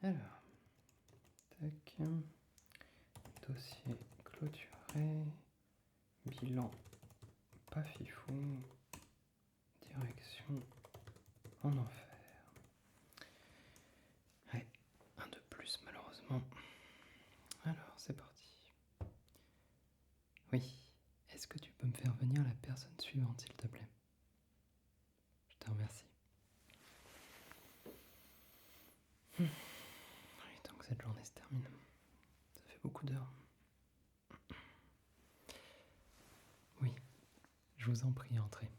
Alors, tac, dossier clôturé, bilan pas fifou, direction en enfer. Ouais, un de plus malheureusement. Alors, c'est parti. Oui, est-ce que tu peux me faire venir la personne suivante, s'il te plaît? Je te remercie. Oui, tant que cette journée se termine. Ça fait beaucoup d'heures. Oui, je vous en prie, entrez.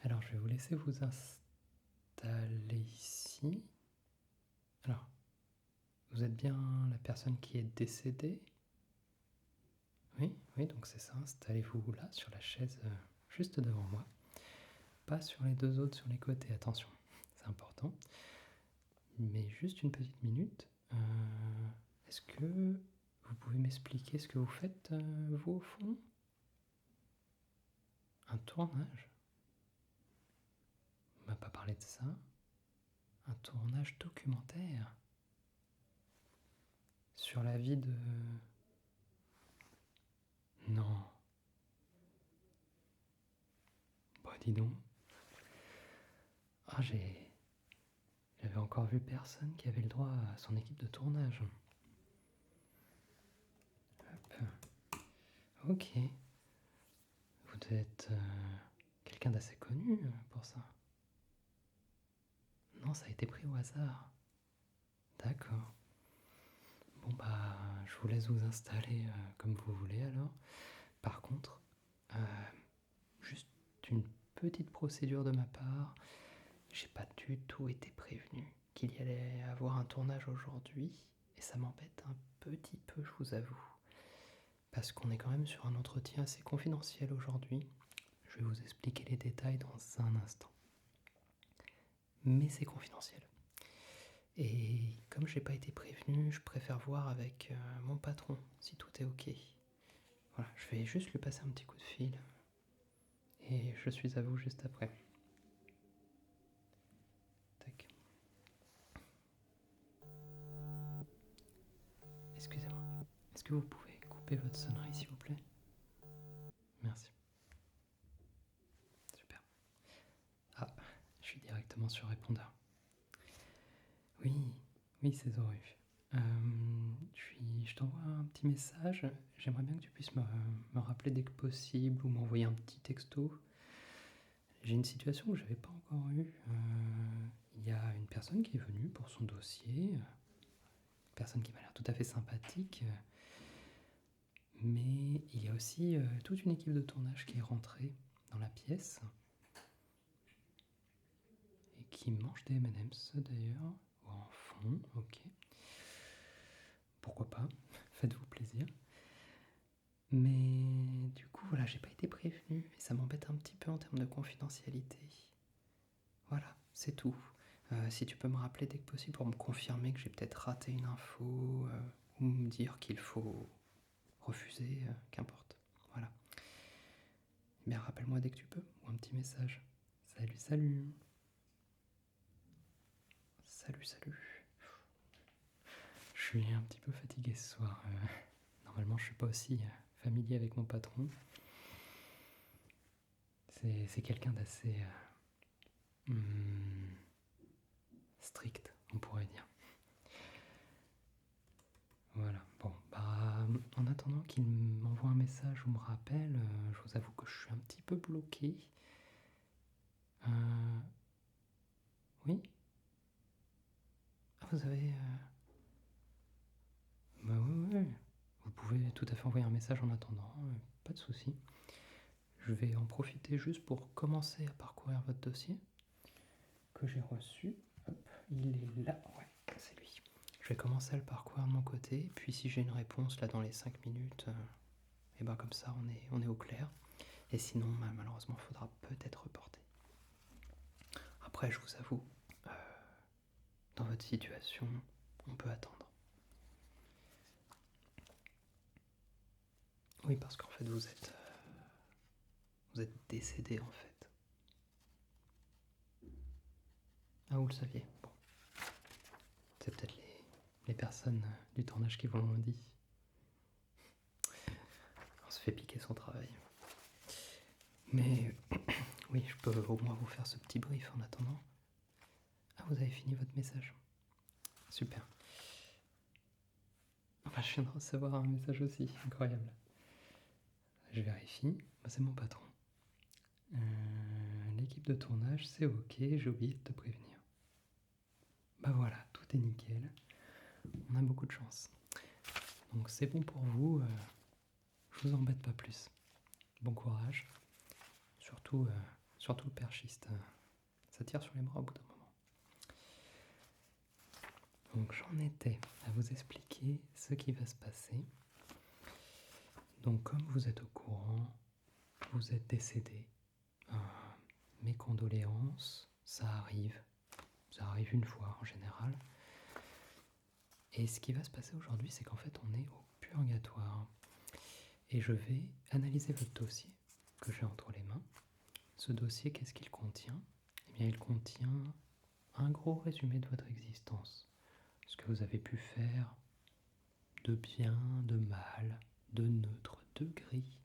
Alors, je vais vous laisser vous installer ici. Alors, vous êtes bien la personne qui est décédée? Oui, oui, donc c'est ça. Installez-vous là, sur la chaise juste devant moi. Pas sur les deux autres sur les côtés, attention, c'est important. Mais juste une petite minute. Est-ce que vous pouvez m'expliquer ce que vous faites, vous, au fond? Un tournage? On m'a pas parlé de ça. Un tournage documentaire? Sur la vie de... Non. Bah dis donc. Ah, j'avais encore vu personne qui avait le droit à son équipe de tournage. Hop. Ok. Vous êtes quelqu'un d'assez connu pour ça. Non, ça a été pris au hasard. D'accord. Bon bah, je vous laisse vous installer comme vous voulez alors. Par contre, juste une petite procédure de ma part. J'ai pas du tout été prévenu qu'il y allait avoir un tournage aujourd'hui. Et ça m'embête un petit peu, je vous avoue. Parce qu'on est quand même sur un entretien assez confidentiel aujourd'hui. Je vais vous expliquer les détails dans un instant. Mais c'est confidentiel. Et comme j'ai pas été prévenu, je préfère voir avec mon patron si tout est ok. Voilà, je vais juste lui passer un petit coup de fil. Et je suis à vous juste après. Tac. Excusez-moi. Est-ce que vous pouvez couper votre sonnerie s'il vous plaît? Merci. Super. Ah, je suis directement sur répondeur. Oui, oui, c'est Zoru. Je t'envoie un petit message. J'aimerais bien que tu puisses me rappeler dès que possible ou m'envoyer un petit texto. J'ai une situation que je n'avais pas encore eue. Il y a une personne qui est venue pour son dossier, une personne qui m'a l'air tout à fait sympathique, mais il y a aussi toute une équipe de tournage qui est rentrée dans la pièce et qui mange des M&M's d'ailleurs, en fond, ok. Pourquoi pas, faites-vous plaisir. Mais du coup, voilà, j'ai pas été prévenu et ça m'embête un petit peu en termes de confidentialité. Voilà, c'est tout. Si tu peux me rappeler dès que possible pour me confirmer que j'ai peut-être raté une info ou me dire qu'il faut refuser, qu'importe. Voilà. Eh bien, rappelle-moi dès que tu peux ou un petit message. Salut, salut. Salut, salut. Je suis un petit peu fatigué ce soir. Normalement, je suis pas aussi familier avec mon patron. C'est quelqu'un d'assez strict, on pourrait dire. Voilà, bon, bah, en attendant qu'il m'envoie un message ou me rappelle, je vous avoue que je suis un petit peu bloqué. Oui? Ah, vous avez... Bah oui, oui, vous pouvez tout à fait envoyer un message en attendant, pas de souci. Je vais en profiter juste pour commencer à parcourir votre dossier que j'ai reçu. Hop, il est là, ouais, c'est lui. Je vais commencer à le parcourir de mon côté, puis si j'ai une réponse là dans les 5 minutes, et ben comme ça on est au clair. Et sinon, malheureusement, il faudra peut-être reporter. Après, je vous avoue, dans votre situation, on peut attendre. Oui, parce qu'en fait, vous êtes décédé, en fait. Ah, vous le saviez. Bon. C'est peut-être personnes du tournage qui vous l'ont dit. On se fait piquer son travail. Mais oui, je peux au moins vous faire ce petit brief en attendant. Ah, vous avez fini votre message. Super. Enfin, je viens de recevoir un message aussi, incroyable. Je vérifie, c'est mon patron. L'équipe de tournage, c'est ok, j'ai oublié de te prévenir. Bah voilà, tout est nickel. On a beaucoup de chance. Donc c'est bon pour vous, je vous embête pas plus. Bon courage. Surtout le perchiste, ça tire sur les bras au bout d'un moment. Donc j'en étais à vous expliquer ce qui va se passer. Donc comme vous êtes au courant, vous êtes décédé. Mes condoléances, ça arrive une fois en général. Et ce qui va se passer aujourd'hui, c'est qu'en fait on est au purgatoire. Et je vais analyser votre dossier que j'ai entre les mains. Ce dossier, qu'est-ce qu'il contient? Eh bien il contient un gros résumé de votre existence. Ce que vous avez pu faire de bien, de mal, de neutre, de gris.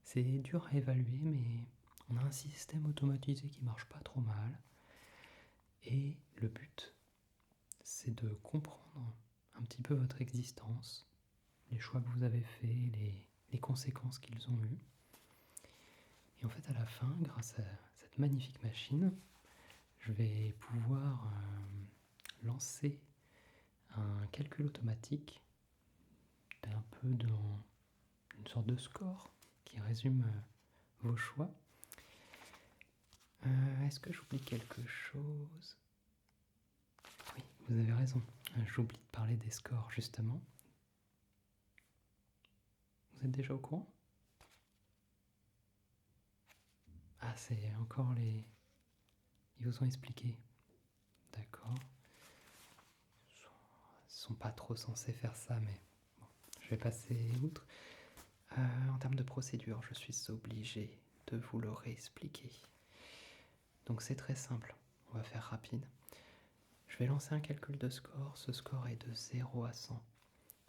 C'est dur à évaluer, mais on a un système automatisé qui marche pas trop mal. Et le but, c'est de comprendre un petit peu votre existence, les choix que vous avez faits, les conséquences qu'ils ont eues. Et en fait, à la fin, grâce à cette magnifique machine, je vais pouvoir lancer un calcul automatique d'un peu dans une sorte de score qui résume vos choix. Est-ce que j'oublie quelque chose? Oui, vous avez raison. J'oublie de parler des scores, justement. Vous êtes déjà au courant? Ah, c'est encore les... Ils vous ont expliqué. D'accord. Ils sont pas trop censés faire ça, mais bon, je vais passer outre. En termes de procédure, je suis obligé de vous le réexpliquer. Donc c'est très simple. On va faire rapide. Je vais lancer un calcul de score. Ce score est de 0 à 100.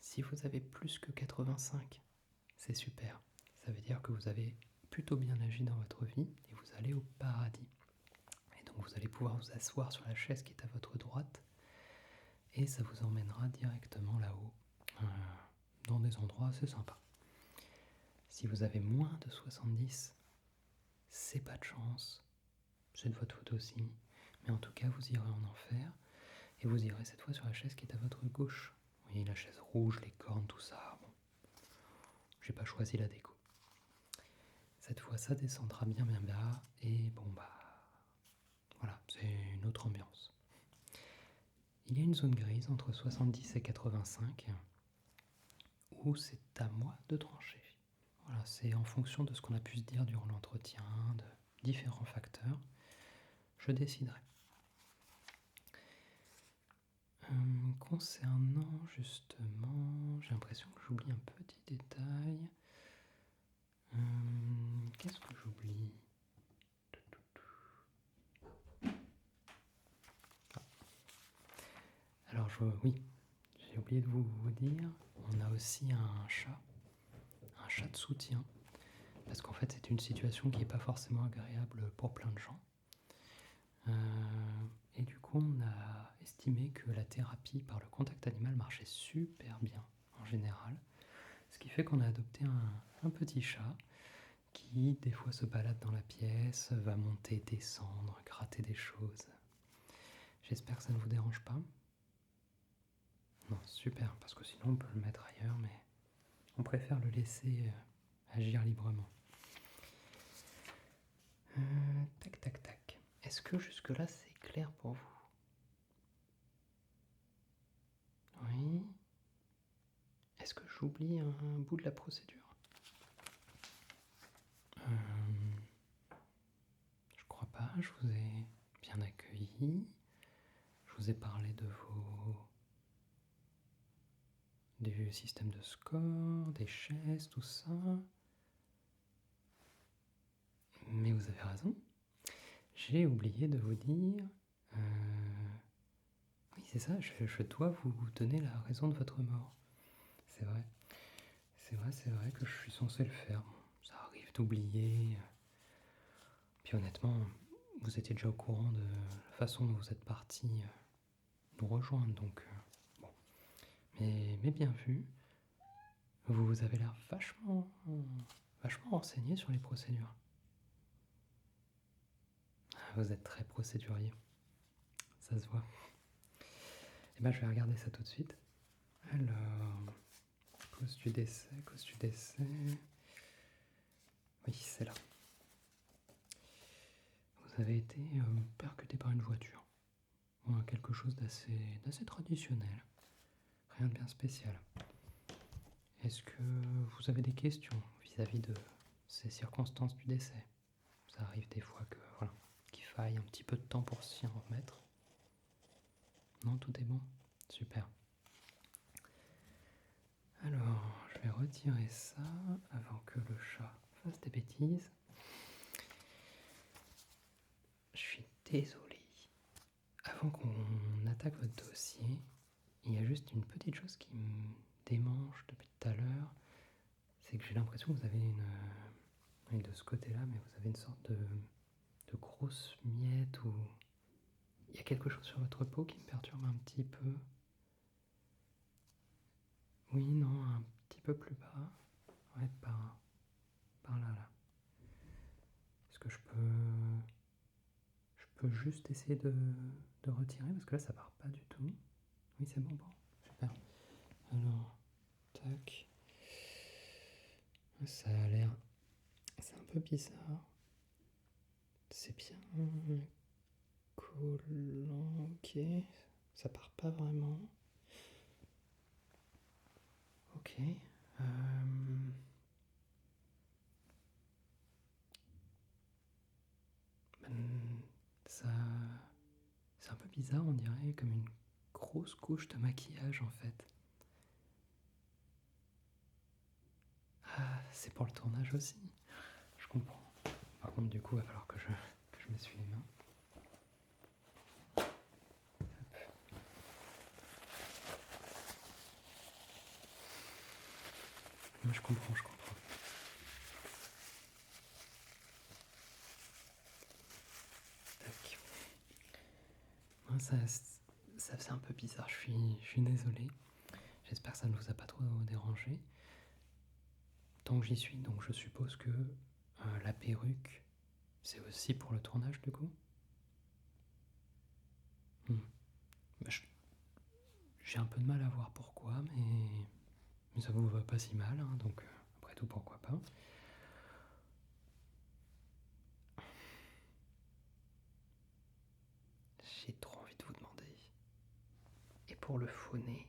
Si vous avez plus que 85, c'est super. Ça veut dire que vous avez plutôt bien agi dans votre vie et vous allez au paradis. Et donc vous allez pouvoir vous asseoir sur la chaise qui est à votre droite et ça vous emmènera directement là-haut, dans des endroits assez sympas. Si vous avez moins de 70, c'est pas de chance, c'est de votre faute aussi, mais en tout cas vous irez en enfer et vous irez cette fois sur la chaise qui est à votre gauche. Vous voyez la chaise rouge, les cornes, tout ça. Bon, j'ai pas choisi la déco. Cette fois ça descendra bien bas et bon bah voilà, c'est une autre ambiance. Il y a une zone grise entre 70 et 85 où c'est à moi de trancher. Voilà, c'est en fonction de ce qu'on a pu se dire durant l'entretien, de différents facteurs, je déciderai. Concernant justement, j'ai l'impression que j'oublie un petit détail. Qu'est-ce que j'oublie? Alors oui, j'ai oublié de vous dire, on a aussi un chat de soutien, parce qu'en fait c'est une situation qui n'est pas forcément agréable pour plein de gens. Et du coup on a estimé que la thérapie par le contact animal marchait super bien en général, ce qui fait qu'on a adopté un petit chat qui des fois se balade dans la pièce, va monter, descendre, gratter des choses. J'espère que ça ne vous dérange pas. Non, super, parce que sinon on peut le mettre ailleurs, mais on préfère le laisser agir librement. Tac, tac, tac. Est-ce que jusque-là c'est clair pour vous? Oui. Est-ce que j'oublie un bout de la procédure? Je crois pas, je vous ai bien accueilli. Je vous ai parlé du système de score, des chaises, tout ça. Mais vous avez raison. J'ai oublié de vous dire... Oui, c'est ça, je dois vous donner la raison de votre mort. C'est vrai. C'est vrai que je suis censé le faire. Bon, ça arrive d'oublier. Puis honnêtement, vous étiez déjà au courant de la façon dont vous êtes parti nous rejoindre, donc bon. Mais bien vu, vous avez l'air vachement renseigné sur les procédures. Vous êtes très procédurier, ça se voit. Et ben je vais regarder ça tout de suite. Alors, cause du décès. Oui, c'est là. Vous avez été percuté par une voiture. Ouais, quelque chose d'assez traditionnel. Rien de bien spécial. Est-ce que vous avez des questions vis-à-vis de ces circonstances du décès? Ça arrive des fois que voilà, qu'il faille un petit peu de temps pour s'y remettre. Non, tout est bon? Super. Alors, je vais retirer ça avant que le chat fasse des bêtises. Je suis désolé. Avant qu'on attaque votre dossier, il y a juste une petite chose qui me démange depuis tout à l'heure. C'est que j'ai l'impression que vous avez une de ce côté-là, mais vous avez une sorte de grosse miette ou il y a quelque chose sur votre peau qui me perturbe un petit peu. Oui, non, un petit peu plus bas. Ouais, par là, là. Est-ce que je peux juste essayer de retirer parce que là ça part pas du tout. Oui, c'est bon, super. Alors, tac. Ça a l'air, c'est un peu bizarre. C'est bien collant, ok. Ça part pas vraiment. Ok. Ça, c'est un peu bizarre, on dirait comme une grosse couche de maquillage en fait. Ah, c'est pour le tournage aussi. Je comprends. Par contre, du coup, il va falloir que je m'essuie les mains. Je comprends. Tac. Ça c'est un peu bizarre, je suis désolé. J'espère que ça ne vous a pas trop dérangé. Tant que j'y suis, donc je suppose que la perruque, c'est aussi pour le tournage du coup. Bah, j'ai un peu de mal à voir pourquoi, mais ça vous va pas si mal, hein, donc après tout, pourquoi pas. J'ai trop envie de vous demander. Et pour le faux nez,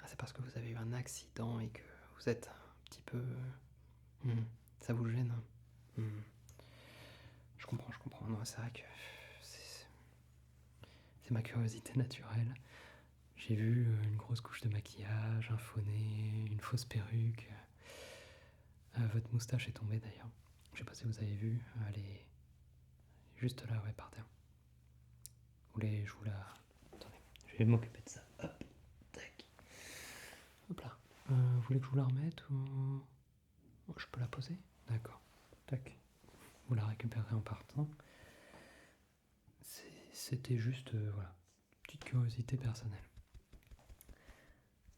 c'est parce que vous avez eu un accident et que vous êtes un petit peu... ça vous gêne. Je comprends. Non, c'est vrai que c'est ma curiosité naturelle. J'ai vu une grosse couche de maquillage, un faux nez, une fausse perruque. Votre moustache est tombée d'ailleurs. Je sais pas si vous avez vu, elle est juste là, ouais, par terre. Je vous la... Attendez, je vais m'occuper de ça. Hop, tac. Hop là. Vous voulez que je vous la remette ou... Je peux la poser? D'accord. Tac. Vous la récupérerez en partant. C'était juste, voilà, petite curiosité personnelle.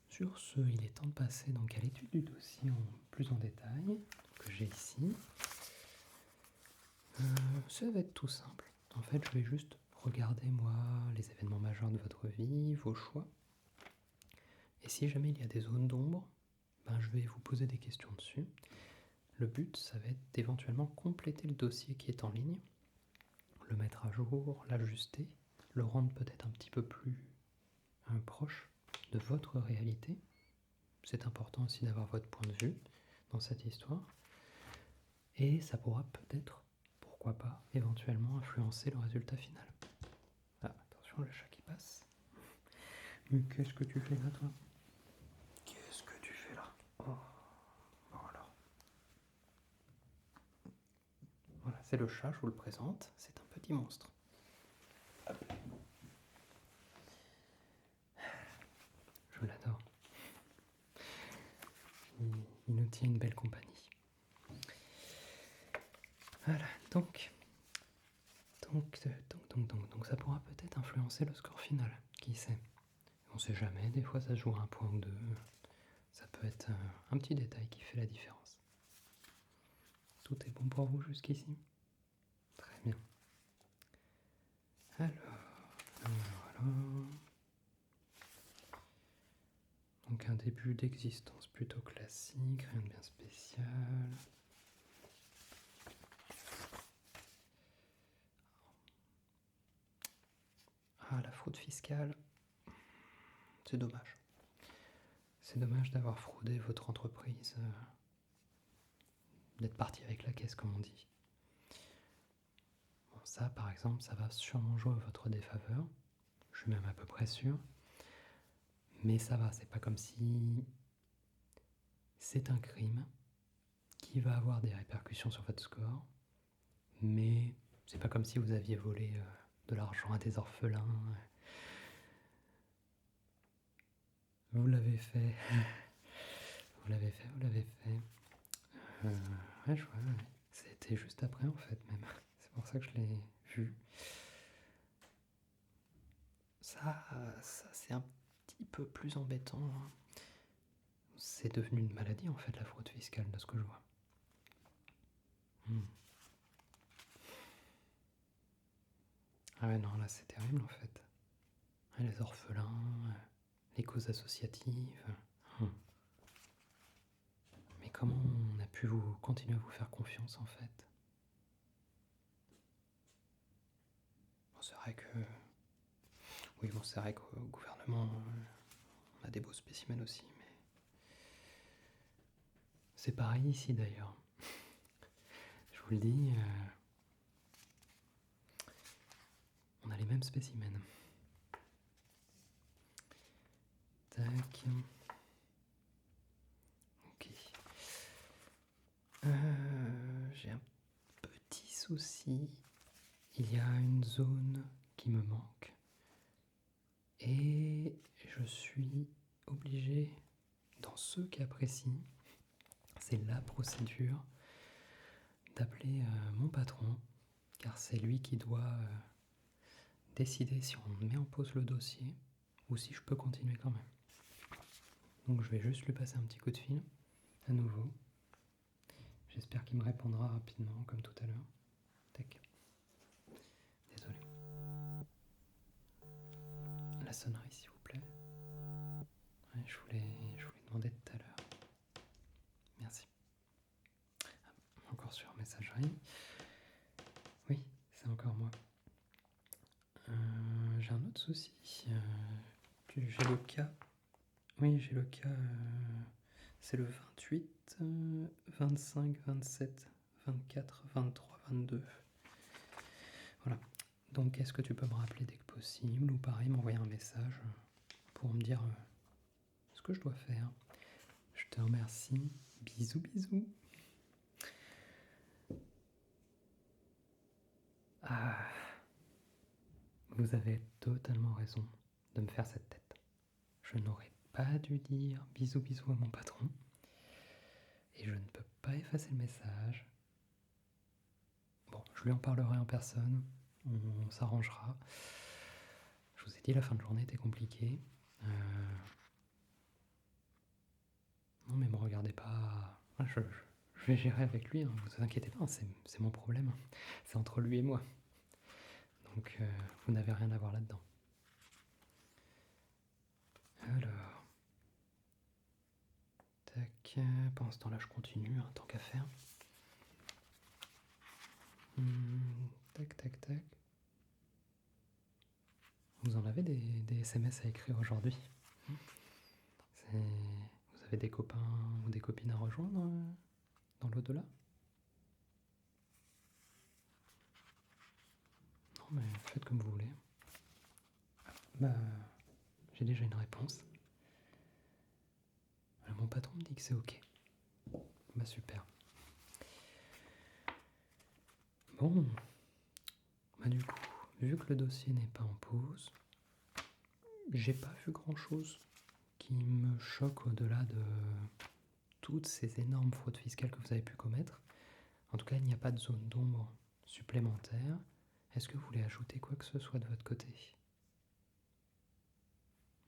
Sur ce, il est temps de passer donc à l'étude du dossier plus en détail, que j'ai ici. Ça va être tout simple. En fait, je vais juste regarder, moi, les événements majeurs de votre vie, vos choix. Et si jamais il y a des zones d'ombre, je vais vous poser des questions dessus. Le but, ça va être d'éventuellement compléter le dossier qui est en ligne, le mettre à jour, l'ajuster, le rendre peut-être un petit peu plus proche de votre réalité. C'est important aussi d'avoir votre point de vue dans cette histoire. Et ça pourra peut-être, pourquoi pas, éventuellement influencer le résultat final. Ah, attention, le chat qui passe. Mais qu'est-ce que tu fais là, toi? Qu'est-ce que tu fais là? Oh, voilà. Voilà, c'est le chat, je vous le présente. C'est un petit monstre. Hop. étiez une belle compagnie. Voilà, donc ça pourra peut-être influencer le score final, qui sait. On sait jamais, des fois ça se joue à un point ou deux. Ça peut être un petit détail qui fait la différence. Tout est bon pour vous jusqu'ici? Très bien. Alors. Donc un début d'existence plutôt classique, rien de bien spécial. Ah, la fraude fiscale. C'est dommage. C'est dommage d'avoir fraudé votre entreprise, d'être parti avec la caisse comme on dit. Bon, ça par exemple, ça va sûrement jouer à votre défaveur. Je suis même à peu près sûr. Mais ça va, c'est pas comme si c'est un crime qui va avoir des répercussions sur votre score. Mais c'est pas comme si vous aviez volé de l'argent à des orphelins. Vous l'avez fait. Vous l'avez fait. Ouais, je vois. Ouais. C'était juste après en fait même. C'est pour ça que je l'ai vu. Ça c'est un petit peu plus embêtant. Hein. C'est devenu une maladie en fait la fraude fiscale de ce que je vois. Ah ouais non là c'est terrible en fait. Les orphelins, les causes associatives. Mais comment on a pu continuer à vous faire confiance en fait? Bon, c'est vrai que... Oui bon c'est vrai qu'au gouvernement on a des beaux spécimens aussi mais... C'est pareil ici d'ailleurs. Je vous le dis, on a les mêmes spécimens. Tac. Ok. J'ai un petit souci. Il y a une zone qui me manque. Et je suis obligé, dans ce cas précis, c'est la procédure, d'appeler mon patron, car c'est lui qui doit décider si on met en pause le dossier ou si je peux continuer quand même. Donc je vais juste lui passer un petit coup de fil, à nouveau. J'espère qu'il me répondra rapidement, comme tout à l'heure. Tac. Désolé. La sonnerie, s'il vous plaît. Ouais, je voulais demander tout à l'heure. Merci. Encore sur messagerie. Oui, c'est encore moi. J'ai un autre souci. J'ai le cas. Oui, j'ai le cas. C'est le 28, 25, 27, 24, 23, 22. Voilà. Donc, est-ce que tu peux me rappeler dès que possible ou pareil, m'envoyer un message pour me dire ce que je dois faire? Je te remercie. Bisous, bisous. Ah, vous avez totalement raison de me faire cette tête. Je n'aurais pas dû dire bisous bisous à mon patron. Et je ne peux pas effacer le message. Bon, je lui en parlerai en personne. On s'arrangera. Je vous ai dit, la fin de journée était compliquée. Non, mais me regardez pas. Je vais gérer avec lui, hein. Vous inquiétez pas, c'est mon problème. C'est entre lui et moi. Donc, vous n'avez rien à voir là-dedans. Alors. Tac. Pendant ce temps-là, je continue, hein, tant qu'à faire. Tac, tac, tac. Vous en avez des SMS à écrire aujourd'hui? Vous avez des copains ou des copines à rejoindre dans l'au-delà? Non, mais faites comme vous voulez. Bah, j'ai déjà une réponse. Mon patron me dit que c'est ok. Bah super. Bon, bah du coup, vu que le dossier n'est pas en pause, j'ai pas vu grand chose qui me choque au-delà de toutes ces énormes fraudes fiscales que vous avez pu commettre. En tout cas, il n'y a pas de zone d'ombre supplémentaire. Est-ce que vous voulez ajouter quoi que ce soit de votre côté?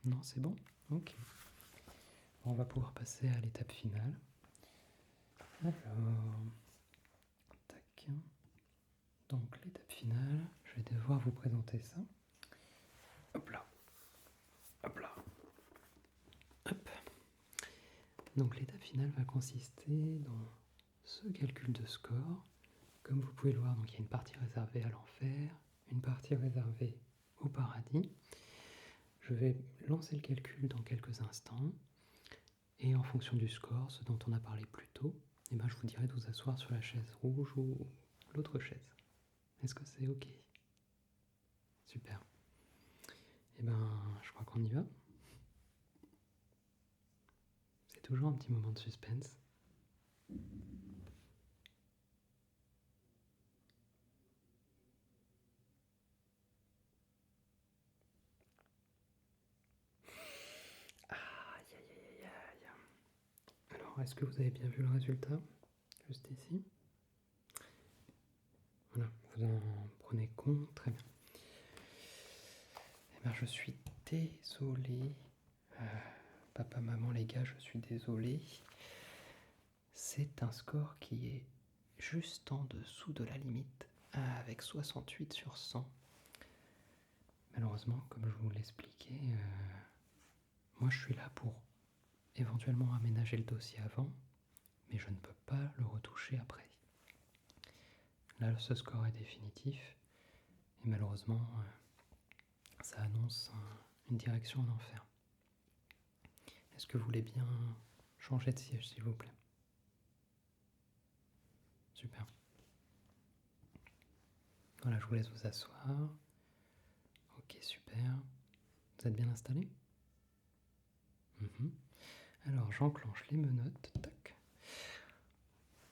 Non, c'est bon? Ok. On va pouvoir passer à l'étape finale. Alors, tac. Donc l'étape finale, je vais devoir vous présenter ça. Hop là. Hop là. Hop. Donc l'étape finale va consister dans ce calcul de score. Comme vous pouvez le voir, donc il y a une partie réservée à l'enfer, une partie réservée au paradis. Je vais lancer le calcul dans quelques instants. Et en fonction du score, ce dont on a parlé plus tôt, eh ben, je vous dirai de vous asseoir sur la chaise rouge ou l'autre chaise. Est-ce que c'est ok? Super. Eh ben, je crois qu'on y va. C'est toujours un petit moment de suspense. Aïe, aïe, aïe, aïe. Alors, est-ce que vous avez bien vu le résultat? Juste ici. Voilà, vous en prenez compte, très bien. Eh bien, je suis désolé. Papa, maman, les gars, je suis désolé. C'est un score qui est juste en dessous de la limite, avec 68 sur 100. Malheureusement, comme je vous l'expliquais, moi je suis là pour éventuellement aménager le dossier avant, mais je ne peux pas le retoucher après. Là, ce score est définitif, et malheureusement, ça annonce une direction en enfer. Est-ce que vous voulez bien changer de siège, s'il vous plaît? Super. Voilà, je vous laisse vous asseoir. Ok, super. Vous êtes bien installé? Alors, j'enclenche les menottes. Tac.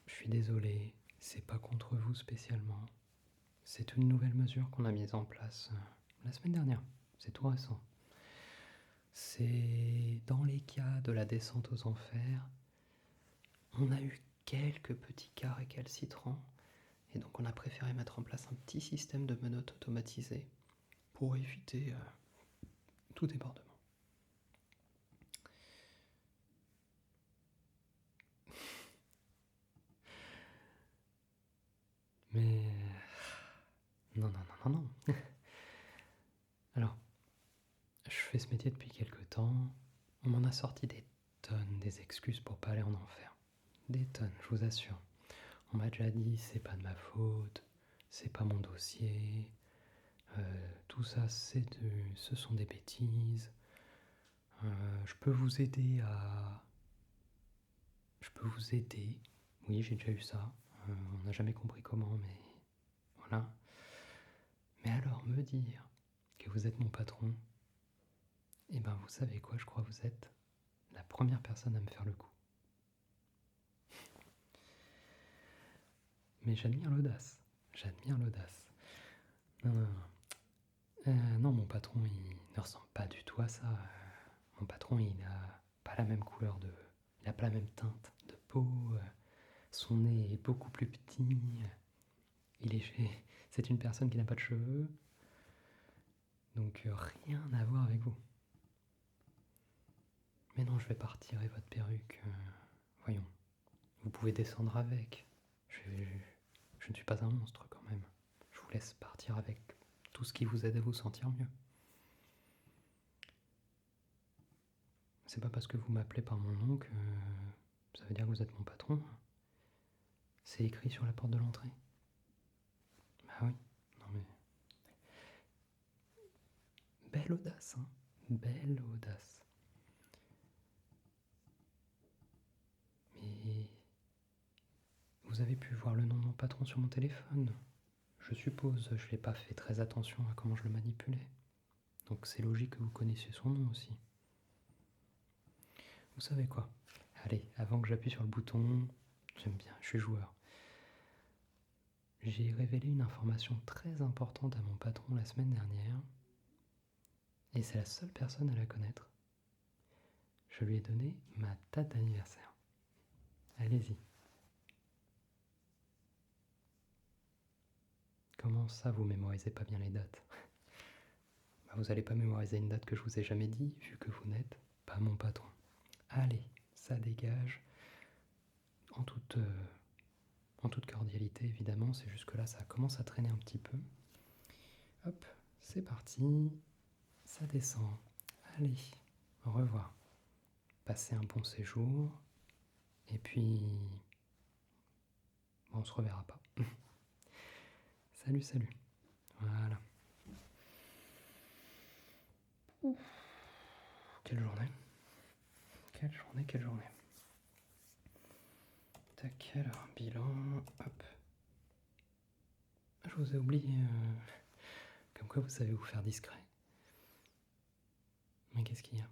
Je suis désolé, c'est pas contre vous spécialement. C'est une nouvelle mesure qu'on a mise en place la semaine dernière. C'est tout récent. C'est dans les cas de la descente aux enfers, on a eu quelques petits cas récalcitrants, et donc on a préféré mettre en place un petit système de menottes automatisé pour éviter tout débordement. Mais non, non, non, non, non. Alors, je fais ce métier depuis quelques temps. On m'en a sorti des tonnes, des excuses pour pas aller en enfer. Des tonnes, je vous assure. On m'a déjà dit c'est pas de ma faute, c'est pas mon dossier, tout ça ce sont des bêtises. Je peux vous aider à. Je peux vous aider. Oui, j'ai déjà eu ça. On n'a jamais compris comment, mais voilà. Mais alors me dire que vous êtes mon patron, eh ben vous savez quoi, je crois que vous êtes la première personne à me faire le coup. Mais j'admire l'audace. J'admire l'audace. Non, non, non. Non, mon patron, il ne ressemble pas du tout à ça. Mon patron, il a pas la même couleur de... Il a pas la même teinte de peau. Son nez est beaucoup plus petit. Il est... C'est une personne qui n'a pas de cheveux. Donc rien à voir avec vous. Mais non, je vais pas retirer votre perruque. Voyons. Vous pouvez descendre avec. Je ne suis pas un monstre quand même. Je vous laisse partir avec tout ce qui vous aide à vous sentir mieux. C'est pas parce que vous m'appelez par mon nom que ça veut dire que vous êtes mon patron. C'est écrit sur la porte de l'entrée. Bah oui, non mais... Belle audace, hein. Belle audace. Mais... Vous avez pu voir le nom de mon patron sur mon téléphone. Je suppose, je n'ai pas fait très attention à comment je le manipulais. Donc c'est logique que vous connaissiez son nom aussi. Vous savez quoi? Allez, avant que j'appuie sur le bouton, j'aime bien, je suis joueur. J'ai révélé une information très importante à mon patron la semaine dernière, et c'est la seule personne à la connaître. Je lui ai donné ma date d'anniversaire. Allez-y. Comment ça, vous mémorisez pas bien les dates? Bah, vous allez pas mémoriser une date que je vous ai jamais dit, vu que vous n'êtes pas mon patron. Allez, ça dégage. En toute cordialité, évidemment, c'est juste que là, ça commence à traîner un petit peu. Hop, c'est parti. Ça descend. Allez, au revoir. Passez un bon séjour. Et puis, bon, on se reverra pas. Salut, salut. Voilà. Quelle journée. Quelle journée, quelle journée. Tac, alors, bilan, hop. Je vous ai oublié, comme quoi vous savez vous faire discret. Mais qu'est-ce qu'il y a?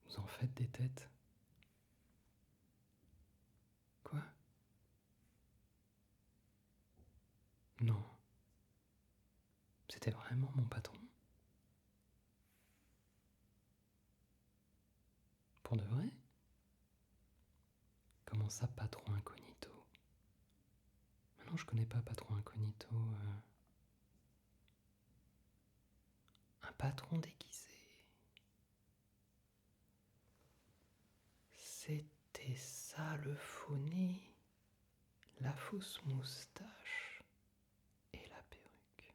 Vous en faites des têtes? Quoi? Non. C'était vraiment mon patron? Pour de vrai? Comment ça, patron incognito? Maintenant, je connais pas patron incognito. Un patron déguisé. C'était ça le faux nez, la fausse moustache et la perruque.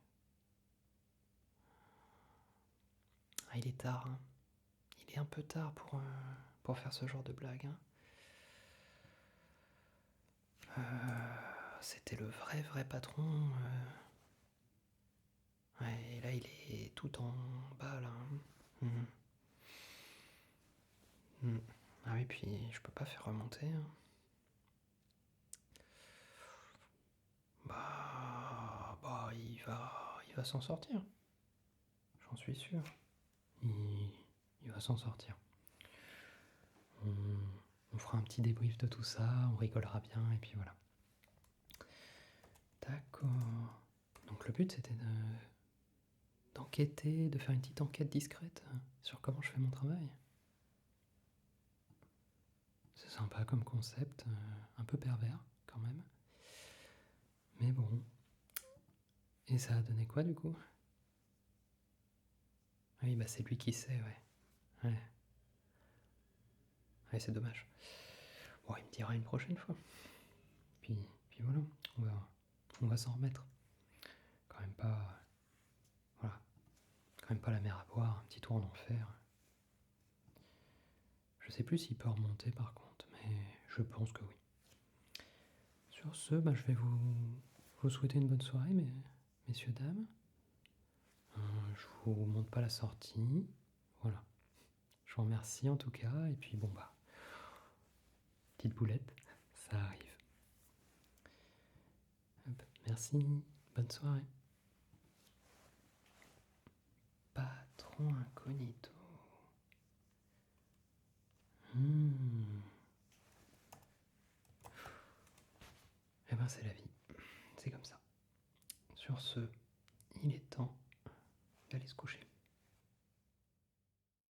Ah, il est tard, hein. Il est un peu tard pour faire ce genre de blague, hein. C'était le vrai patron. Ouais, et là, il est tout en bas, là, hein. Ah oui, puis je peux pas faire remonter, hein. Il va s'en sortir. J'en suis sûr. Il va s'en sortir. On fera un petit débrief de tout ça, on rigolera bien, et puis voilà. D'accord. Donc le but, c'était d'enquêter, de faire une petite enquête discrète sur comment je fais mon travail. C'est sympa comme concept, un peu pervers quand même. Mais bon. Et ça a donné quoi du coup? Oui, bah c'est lui qui sait, ouais. Ouais, c'est dommage. Bon, il me dira une prochaine fois. Puis voilà, on va s'en remettre. Quand même pas. Voilà. Quand même pas la mer à boire, un petit tour en enfer. Je sais plus s'il peut remonter par contre, mais je pense que oui. Sur ce, bah, je vais vous souhaiter une bonne soirée, messieurs, dames. Je vous montre pas la sortie. Voilà. Je vous remercie en tout cas, et puis bon bah, petite boulette, ça arrive. Hop, merci, bonne soirée. Patron incognito. Eh ben c'est la vie, c'est comme ça. Sur ce,